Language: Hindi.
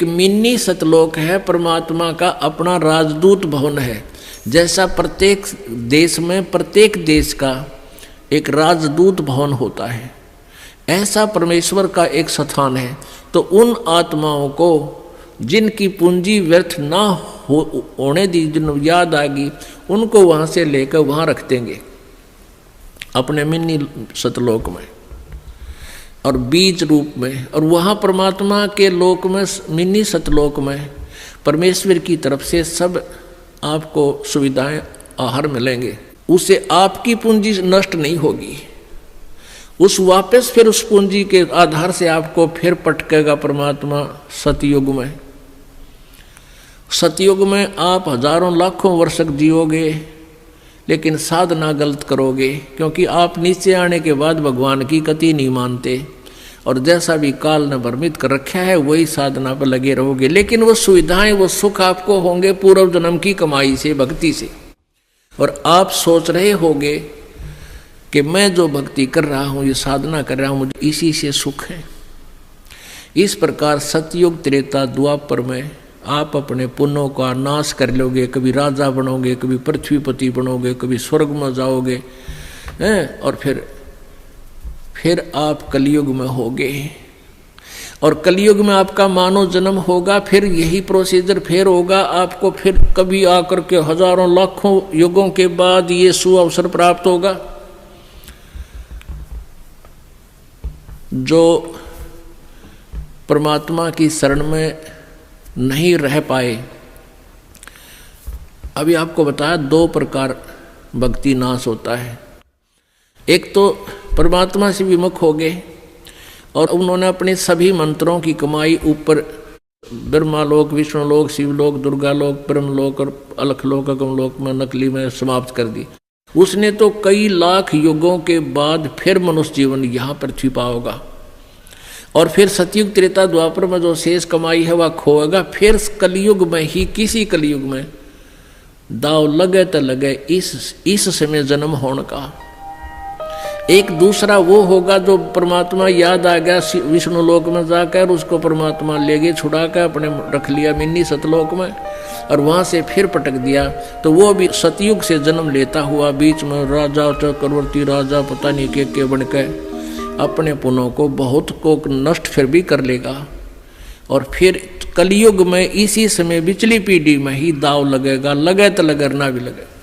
मिनी सतलोक है, परमात्मा का अपना राजदूत भवन है। जैसा प्रत्येक देश का एक राजदूत भवन होता है, ऐसा परमेश्वर का एक स्थान है। तो उन आत्माओं को जिनकी पूंजी व्यर्थ ना होने दी, जिन याद आएगी, उनको वहाँ से लेकर वहाँ रख देंगे अपने मिनी सतलोक में और बीज रूप में। और वहाँ परमात्मा के लोक में, मिनी सतलोक में, परमेश्वर की तरफ से सब आपको सुविधाएं आहार मिलेंगे। उससे आपकी पूंजी नष्ट नहीं होगी। फिर उस पूंजी के आधार से आपको फिर पटकेगा परमात्मा सतयुग में। सतयुग में आप हजारों लाखों वर्ष तक जियोगे, लेकिन साधना गलत करोगे, क्योंकि आप नीचे आने के बाद भगवान की कति नहीं मानते और जैसा भी काल ने भ्रमित कर रखा है वही साधना पर लगे रहोगे। लेकिन वो सुविधाएं, वो सुख आपको होंगे पूर्व जन्म की कमाई से, भक्ति से। और आप सोच रहे होगे कि मैं जो भक्ति कर रहा हूँ, ये साधना कर रहा हूँ, मुझे इसी से सुख है। इस प्रकार सतयुग, त्रेता, द्वापर में आप अपने पुण्यों का नाश कर लोगे। कभी राजा बनोगे, कभी पृथ्वीपति बनोगे, कभी स्वर्ग में जाओगे हैं, और फिर आप कलयुग में होगे। और कलयुग में आपका मानव जन्म होगा, फिर यही प्रोसीजर फिर होगा आपको। फिर कभी आकर के हजारों लाखों युगों के बाद ये सुअवसर प्राप्त होगा। जो परमात्मा की शरण में नहीं रह पाए, अभी आपको बताया 2 प्रकार भक्ति नाश होता है। एक तो परमात्मा से विमुख हो गए और उन्होंने अपने सभी मंत्रों की कमाई ऊपर ब्रह्मालोक, विष्णुलोक, शिवलोक, दुर्गालोक, ब्रह्मलोक और अलखलोक, अगमलोक में, नकली में समाप्त कर दी। उसने तो कई लाख युगों के बाद फिर मनुष्य जीवन यहाँ पृथ्वी पाओगा। और फिर सतयुग, त्रेता, द्वापर में जो शेष कमाई है वह खोएगा। फिर कलयुग में ही, किसी कलयुग में दाव लगे तो लगे इस समय जन्म होने का। एक दूसरा वो होगा जो परमात्मा याद आ गया, विष्णु लोक में जाकर उसको परमात्मा ले गए, छुड़ा कर अपने रख लिया मिनी सतलोक में, और वहाँ से फिर पटक दिया। तो वो भी सतयुग से जन्म लेता हुआ बीच में राजा, चक्रवर्ती राजा, पता नहीं के बन के अपने पुण्यों को बहुत को नष्ट फिर भी कर लेगा। और फिर कलयुग में इसी समय बिचली पीढ़ी में ही दाव लगेगा, लगे तो लगे ना भी लगे।